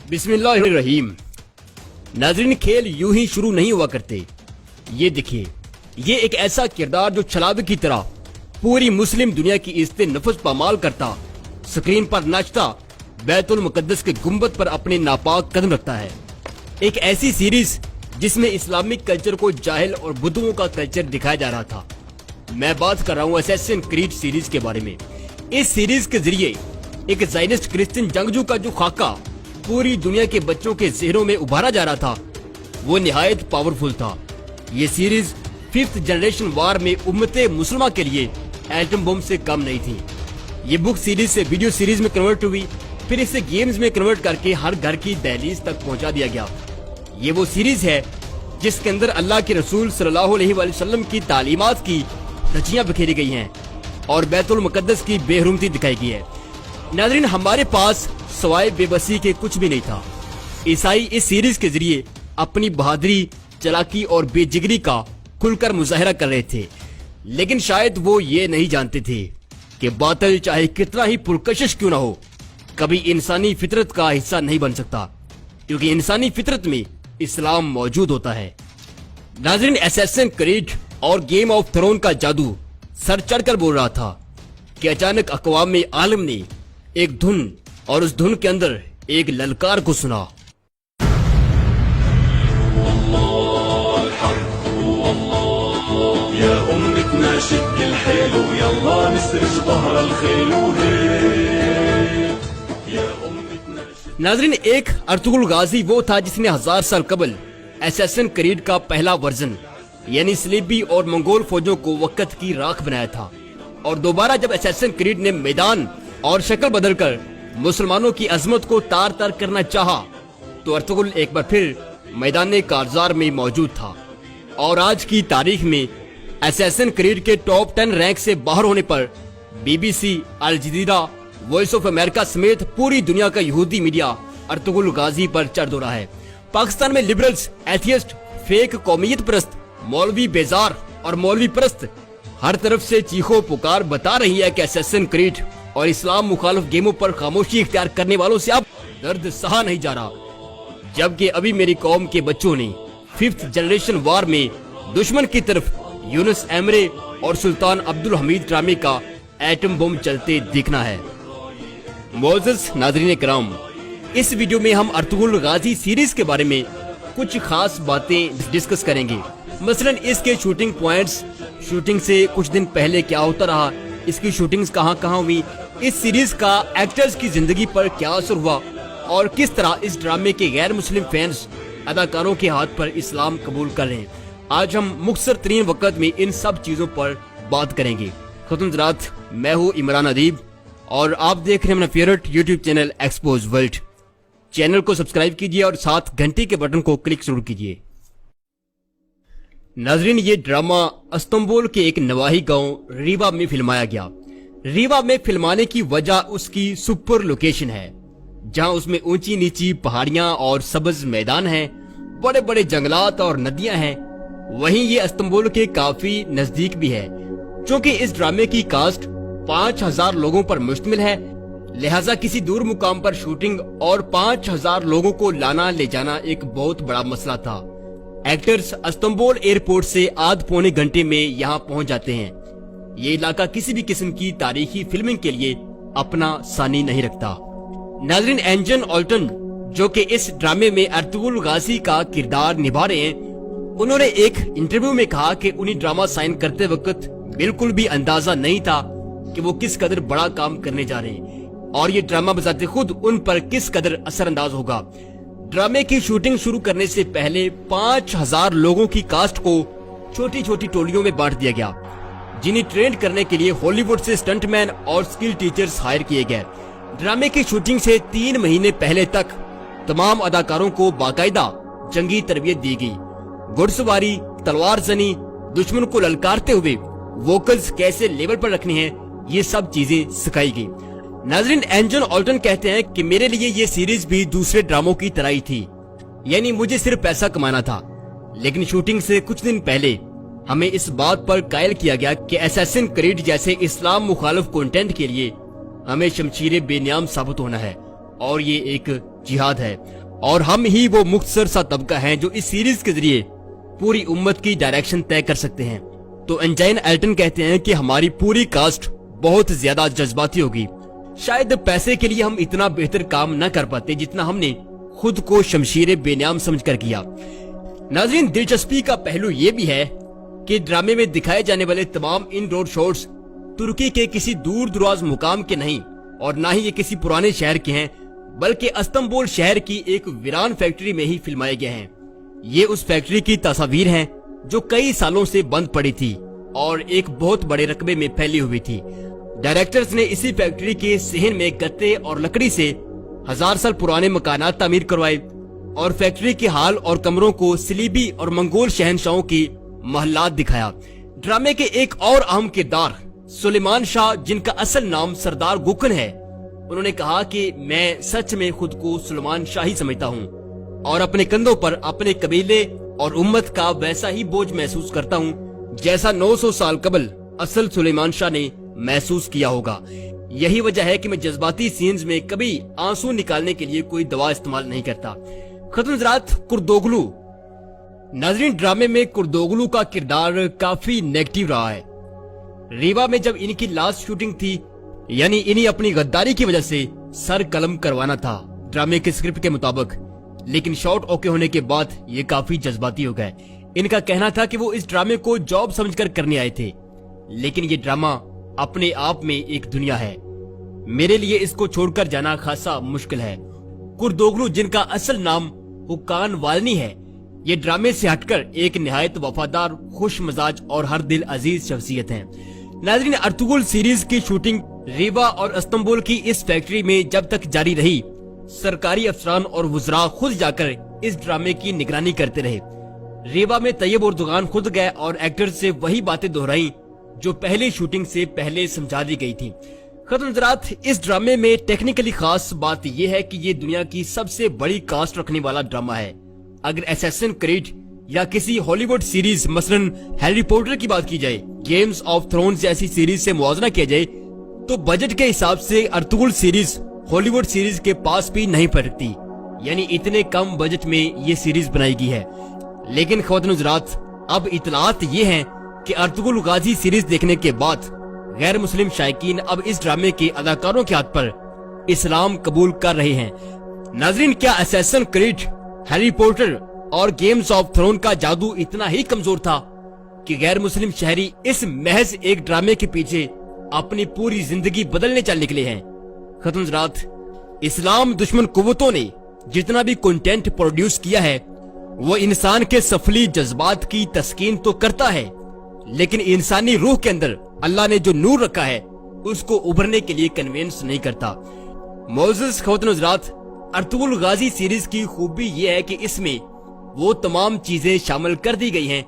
बिस्मिल्लाहिर्रहीम। नाज़रीन, खेल यूं ही शुरू नहीं हुआ करते। ये देखिए, ये एक ऐसा किरदार जो छलावे की तरह पूरी मुस्लिम दुनिया की इज्जत नफस पामाल करता, स्क्रीन पर नाचता, बैतुल मुकद्दस के गुंबद पर अपने नापाक कदम रखता है। एक ऐसी सीरीज जिसमें इस्लामिक कल्चर को जाहिल और बुद्धुओं का कल्चर दिखाया जा रहा था। मैं बात कर रहा हूँ असैसिन क्रीड सीरीज के बारे में। इस सीरीज के जरिए एक ज़ायनिस्ट क्रिश्चियन जंगजू का जो खाका पूरी दुनिया के बच्चों के ज़हनों में उभारा जा रहा था, वो निहायत पावरफुल था। ये सीरीज 5th जनरेशन वार में उम्मते मुसलमान के लिए एटम बम से कम नहीं थी। ये बुक सीरीज से वीडियो सीरीज में कन्वर्ट हुई, फिर इसे गेम्स में कन्वर्ट करके हर घर की दहलीज तक पहुंचा दिया गया। ये वो सीरीज है जिसके अंदर अल्लाह के रसूल सल्लल्लाहु अलैहि वसल्लम की तालीमात की धज्जियां बिखेरी गई हैं और बैतुल मुकद्दस की बेहरुमती दिखाई गई है। नाज़रीन, हमारे पास सवाए बेबसी के कुछ भी नहीं था। ईसाई इस सीरीज के जरिए अपनी बहादुरी, चालाकी और बेजिगरी का खुलकर मुजाहरा कर रहे थे, लेकिन शायद वो ये नहीं जानते थे कि बातिल चाहे कितना ही पुरकशिश क्यों ना हो, कभी इंसानी फितरत का हिस्सा नहीं बन सकता, क्योंकि इंसानी फितरत में इस्लाम मौजूद होता है। नाज़रीन, असैसिन क्रीड और गेम ऑफ थ्रोन का जादू सर चढ़कर बोल रहा था कि अचानक अक़वाम आलम ने एक धुन और उस धुन के अंदर एक ललकार को सुना। नाज़रीन, एक अर्तुगरुल गाजी वो था जिसने 1000 साल कबल असैसिन क्रीड का पहला वर्जन यानी सलीबी और मंगोल फौजों को वक्त की राख बनाया था, और दोबारा जब असैसिन क्रीड ने मैदान और शक्ल बदलकर मुसलमानों की अजमत को तार तार करना चाहा, तो अर्तुगरुल एक बार फिर मैदान कारजार में मौजूद था। और आज की तारीख में असैसिन क्रीड के टॉप 10 रैंक से बाहर होने पर BBC, Al Jazeera, voice of America समेत पूरी दुनिया का यहूदी मीडिया अर्तुगरुल गाजी पर चढ़ दौड़ा है। पाकिस्तान में लिबरल्स, एथियस्ट, फेक कौमियत परस्त, मौलवी बेजार और मौलवी परस्त हर तरफ से चीखो पुकार बता रही है कि असैसिन क्रीड और इस्लाम मुखालिफ गेमों पर खामोशी इख्तियार करने वालों से अब दर्द सहा नहीं जा रहा। जबकि अभी मेरी कौम के बच्चों ने 5th जनरेशन वार में दुश्मन की तरफ यूनुस एमरे और सुल्तान अब्दुल हमीद ड्रामे का एटम बम चलते दिखना है। मोअज़्ज़ज़ नाज़रीन किराम, इस वीडियो में हम अर्तुगरुल गाजी सीरीज के बारे में कुछ खास बातें डिस्कस करेंगे। मसलन इसके शूटिंग पॉइंट्स, शूटिंग से कुछ दिन पहले क्या होता रहा, इसकी शूटिंग्स कहाँ हुई, इस सीरीज का एक्टर्स की जिंदगी पर क्या असर हुआ और किस तरह इस ड्रामे के गैर मुस्लिम फैंस अदाकारों के हाथ पर इस्लाम कबूल कर रहे हैं। आज हम मुख्तसर तरीन वक्त में इन सब चीजों पर बात करेंगे। खुतुन ज़रात, मैं हूँ इमरान अदीब और आप देख रहे हैं अपना favourite YouTube channel expose world. Channel को सब्सक्राइब कीजिए और साथ घंटी के बटन को क्लिक जरूर कीजिए। नाज़रीन, ये ड्रामा इस्तांबुल के एक नवाही गांव रीवा में फिल्माया गया। रीवा में फिल्माने की वजह उसकी सुपर लोकेशन है, जहां उसमें ऊंची नीची पहाड़ियां और सब्ज मैदान हैं, बड़े बड़े जंगलात और नदियां हैं। वहीं ये इस्तांबुल के काफी नजदीक भी है। चूँकि इस ड्रामे की कास्ट 5000 लोगों पर मुश्तमिल है, लिहाजा किसी दूर मुकाम पर शूटिंग और 5000 लोगों को लाना ले जाना एक बहुत बड़ा मसला था। एक्टर्स इस्तांबुल एयरपोर्ट से आध पौने घंटे में यहाँ पहुँच जाते हैं। ये इलाका किसी भी किस्म की तारीखी फिल्मिंग के लिए अपना सानी नहीं रखता। नाज़रीन, एंजन ऑल्टन जो कि इस ड्रामे में अर्तुगरुल गाजी का किरदार निभा रहे हैं, उन्होंने एक इंटरव्यू में कहा कि उन्हें ड्रामा साइन करते वक्त बिल्कुल भी अंदाजा नहीं था कि वो किस कदर बड़ा काम करने जा रहे हैं और ये ड्रामा बजाते खुद उन पर किस कदर असरअंदाज होगा। ड्रामे की शूटिंग शुरू करने से पहले 5000 लोगों की कास्ट को छोटी छोटी टोलियों में बांट दिया गया, जिन्हें ट्रेन करने के लिए हॉलीवुड से स्टंटमैन और स्किल टीचर्स हायर किए गए। ड्रामे की शूटिंग से 3 महीने पहले तक तमाम अदाकारों को बाकायदा जंगी तरबियत दी गई। घुड़सवारी, तलवार जनी, दुश्मन को ललकारते हुए वोकल्स कैसे लेवल पर रखने हैं, ये सब चीजें सिखाई गई। नाज़रीन, एंजन ऑल्टन कहते हैं कि मेरे लिए ये सीरीज भी दूसरे ड्रामों की तरह ही थी, यानी मुझे सिर्फ पैसा कमाना था। लेकिन शूटिंग से कुछ दिन पहले हमें इस बात पर कायल किया गया कि असैसिन क्रीड जैसे इस्लाम मुखालिफ कंटेंट के लिए हमें शमशीरे बेनियाम साबित होना है और ये एक जिहाद है। और हम ही वो मुख्तसर सा तबका है जो इस सीरीज के जरिए पूरी उम्मत की डायरेक्शन तय कर सकते हैं। तो एंजाइन एल्टन कहते हैं कि हमारी पूरी कास्ट बहुत ज्यादा जज्बाती होगी। शायद पैसे के लिए हम इतना बेहतर काम न कर पाते जितना हमने खुद को शमशीर बेनियाम समझकर किया। नाज़रीन, दिलचस्पी का पहलू ये भी है कि ड्रामे में दिखाए जाने वाले तमाम इंडोर शॉट्स तुर्की के किसी दूर दराज मुकाम के नहीं और ना ही ये किसी पुराने शहर के हैं, बल्कि इस्तांबुल शहर की एक वीरान फैक्ट्री में ही फिल्माए गए हैं। ये उस फैक्ट्री की तस्वीर हैं जो कई सालों से बंद पड़ी थी और एक बहुत बड़े रकबे में फैली हुई थी। डायरेक्टर्स ने इसी फैक्ट्री के सहन में गत्ते और लकड़ी से 1000 साल पुराने मकानात तामीर करवाए और फैक्ट्री के हाल और कमरों को सलीबी और मंगोल शहनशाहों की महलात दिखाया। ड्रामे के एक और अहम किरदार सुलेमान शाह, जिनका असल नाम सरदार गुकन है, उन्होंने कहा कि मैं सच में खुद को सुलेमान शाह ही समझता हूँ और अपने कंधों पर अपने कबीले और उम्मत का वैसा ही बोझ महसूस करता हूँ जैसा 900 साल कबल असल सुलेमान शाह ने महसूस किया होगा। यही वजह है कि मैं जज्बाती सीन्स में कभी आंसू निकालने के लिए कोई दवा इस्तेमाल नहीं करता। खत्म कुर्दोगलू। नाज़रीन, ड्रामे में कुर्दोगलू का किरदार काफी नेगेटिव रहा है। रीवा में जब इनकी लास्ट शूटिंग थी, यानी इन्हीं अपनी गद्दारी की वजह से सर कलम करवाना था ड्रामे के स्क्रिप्ट के मुताबिक, लेकिन शॉट ओके होने के बाद ये काफी जज्बाती हो गए। इनका कहना था कि वो इस ड्रामे को जॉब समझकर करने आए थे, लेकिन ये ड्रामा अपने आप में एक दुनिया है। मेरे लिए इसको छोड़कर जाना खासा मुश्किल है। कुर्दोगलू, जिनका असल नाम हुकान वालनी है, ये ड्रामे से हटकर एक निहायत वफादार, खुश मजाज और हर दिल अजीज शख्सियत है। नाज़रीन, अर्तुगरुल सीरीज की शूटिंग रीवा और इस्तांबुल की इस फैक्ट्री में जब तक जारी रही, सरकारी अफसरान और वुज़रा खुद जाकर इस ड्रामे की निगरानी करते रहे। रीवा में तैयब उर्दुगान खुद गए और एक्टर से वही बातें दोहराई जो पहले शूटिंग से पहले समझा दी गई थी। खत्म, इस ड्रामे में टेक्निकली खास बात यह है कि ये दुनिया की सबसे बड़ी कास्ट रखने वाला ड्रामा है। अगर असैसिन क्रीड या किसी हॉलीवुड सीरीज मसलन हैरी पॉटर की बात की जाए, गेम्स ऑफ थ्रोन्स जैसी सीरीज से मुआवजा किया जाए, तो बजट के हिसाब से अर्तुगरुल सीरीज हॉलीवुड सीरीज के पास भी नहीं पड़ती। यानी इतने कम बजट में ये सीरीज बनाई गई है। लेकिन ख्वातीन हज़रात, अब इतलात ये हैं कि अर्तुगरुल गाजी सीरीज देखने के बाद गैर मुस्लिम शायकीन अब इस ड्रामे के अदाकारों के हाथ पर इस्लाम कबूल कर रहे हैं। नाज़रीन, क्या असैसिन क्रीड, हैरी पॉटर और गेम्स ऑफ थ्रोन का जादू इतना ही कमजोर था कि गैर मुस्लिम शहरी इस महज एक ड्रामे के पीछे अपनी पूरी जिंदगी बदलने चल निकले हैं? खत्म हज़रात, इस्लाम दुश्मन कुव्वतों ने जितना भी कंटेंट प्रोड्यूस किया है वो इंसान के सफली जज्बात की तस्कीन तो करता है, लेकिन इंसानी रूह के अंदर अल्लाह ने जो नूर रखा है उसको उभरने के लिए कन्विंस नहीं करता। मोअज़्ज़िज़ ख्वातीन हज़रात, अर्तुगरुल गाजी सीरीज की खूबी ये है कि इसमें वो तमाम चीजें शामिल कर दी गई हैं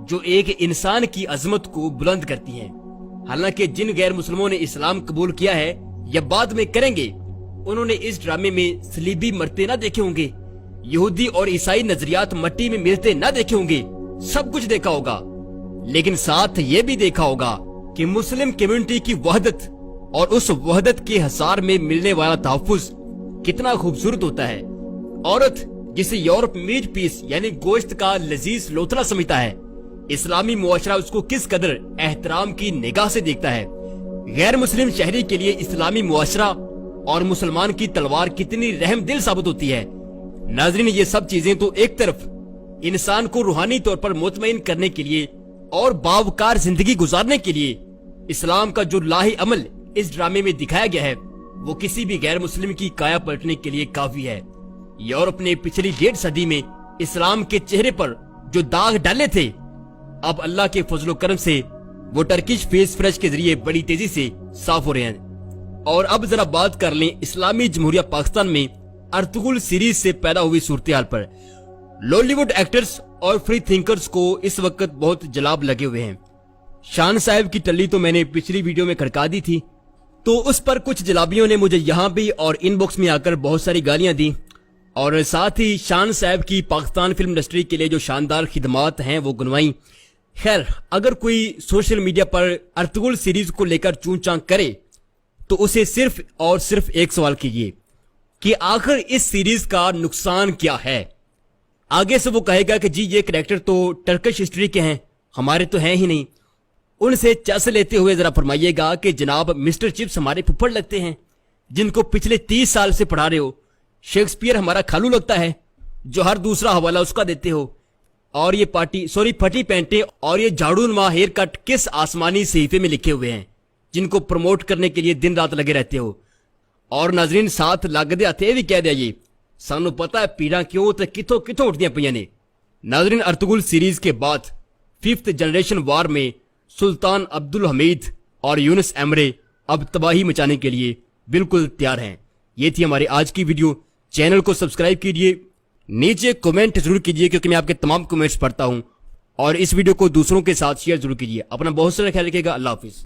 जो एक इंसान की अजमत को बुलंद करती हैं। हालांकि जिन गैर मुस्लिमों ने इस्लाम कबूल किया है या बाद में करेंगे, उन्होंने इस ड्रामे में सलीबी मरते ना देखे होंगे, यहूदी और ईसाई नजरियात मट्टी में मिलते ना देखे होंगे, सब कुछ देखा होगा, लेकिन साथ ये भी देखा होगा कि मुस्लिम कम्युनिटी की वहदत और उस वहदत के हसार में मिलने वाला तहफ्फुज कितना खूबसूरत होता है। औरत जिसे यूरोप मीट पीस यानी गोश्त का लजीज लोथड़ा समझता है, इस्लामी मुआशरा उसको किस कदर एहतराम की निगाह से देखता है। गैर मुस्लिम शहरी के लिए इस्लामी मुआशरा और मुसलमान की तलवार कितनी रहम दिल साबित होती है। नाज़रीन, ये सब चीजें तो एक तरफ इंसान को रूहानी तौर पर मुतमईन करने के लिए और बावकार जिंदगी गुजारने के लिए इस्लाम का जो लाही अमल इस ड्रामे में दिखाया गया है वो किसी भी गैर मुस्लिम की काया पलटने के लिए काफी है। यूरोप ने पिछली 1.5 सदी में इस्लाम के चेहरे पर जो दाग डाले थे, अब अल्लाह के फजलो करम से वो टर्किश फेस फ्रेश के जरिए बड़ी तेजी से साफ हो रहे हैं। और अब जरा बात कर लें इस्लामी जमहूरिया पाकिस्तान में अर्तुगरुल सीरीज से पैदा हुई सूरत-ए-हाल पर। लॉलीवुड एक्टर्स और फ्री थिंकर्स को इस वक्त बहुत जलाब लगे हुए हैं। शान साहब की टल्ली तो मैंने पिछली वीडियो में खड़का दी थी, तो उस पर कुछ जलाबियों ने मुझे यहाँ भी और इनबॉक्स में आकर बहुत सारी गालियां दी, और साथ ही शान साहब की पाकिस्तान फिल्म इंडस्ट्री के लिए जो शानदार खिदमात हैं वो गुनवाई। खैर, अगर कोई सोशल मीडिया पर अर्तुगरुल सीरीज को लेकर चूं चां करे तो उसे सिर्फ और सिर्फ एक सवाल कीजिए, کہ آخر اس سیریز کا نقصان کیا ہے۔ آگے سے وہ کہے گا کہ جی یہ کریکٹر تو ٹرکش ہسٹری کے ہیں، ہمارے تو ہیں ہی نہیں۔ ان سے چس لیتے ہوئے ذرا فرمائیے گا کہ جناب مسٹر چپس ہمارے پھپھڑ لگتے ہیں جن کو پچھلے 30 سال سے پڑھا رہے ہو، شیکسپیئر ہمارا کھالو لگتا ہے جو ہر دوسرا حوالہ اس کا دیتے ہو، اور یہ پھٹی پینٹیں اور یہ جھاڑو نما ہیئر کٹ کس آسمانی صحیفے میں لکھے ہوئے ہیں جن کو پروموٹ کرنے کے لیے دن رات لگے رہتے ہو۔ اور ناظرین ساتھ لگتے ہاتھے بھی کہہ دیا یہ سانو پتا ہے پیڑاں کیوں تے کتوں اٹھدیاں پਈਆਂ نے۔ ناظرین ارطغرل سیریز کے بعد 5th جنریشن وار میں سلطان عبدالحمید اور یونس ایمرے اب تباہی مچانے کے لیے بالکل تیار ہیں۔ یہ تھی ہماری آج کی ویڈیو، چینل کو سبسکرائب کیجئے، نیچے کومنٹ ضرور کیجئے کیونکہ میں آپ کے تمام کومنٹس پڑھتا ہوں، اور اس ویڈیو کو دوسروں کے ساتھ شیئر ضرور کیجئے۔ اپنا بہت سارا خیال رکھیے گا، اللہ حافظ۔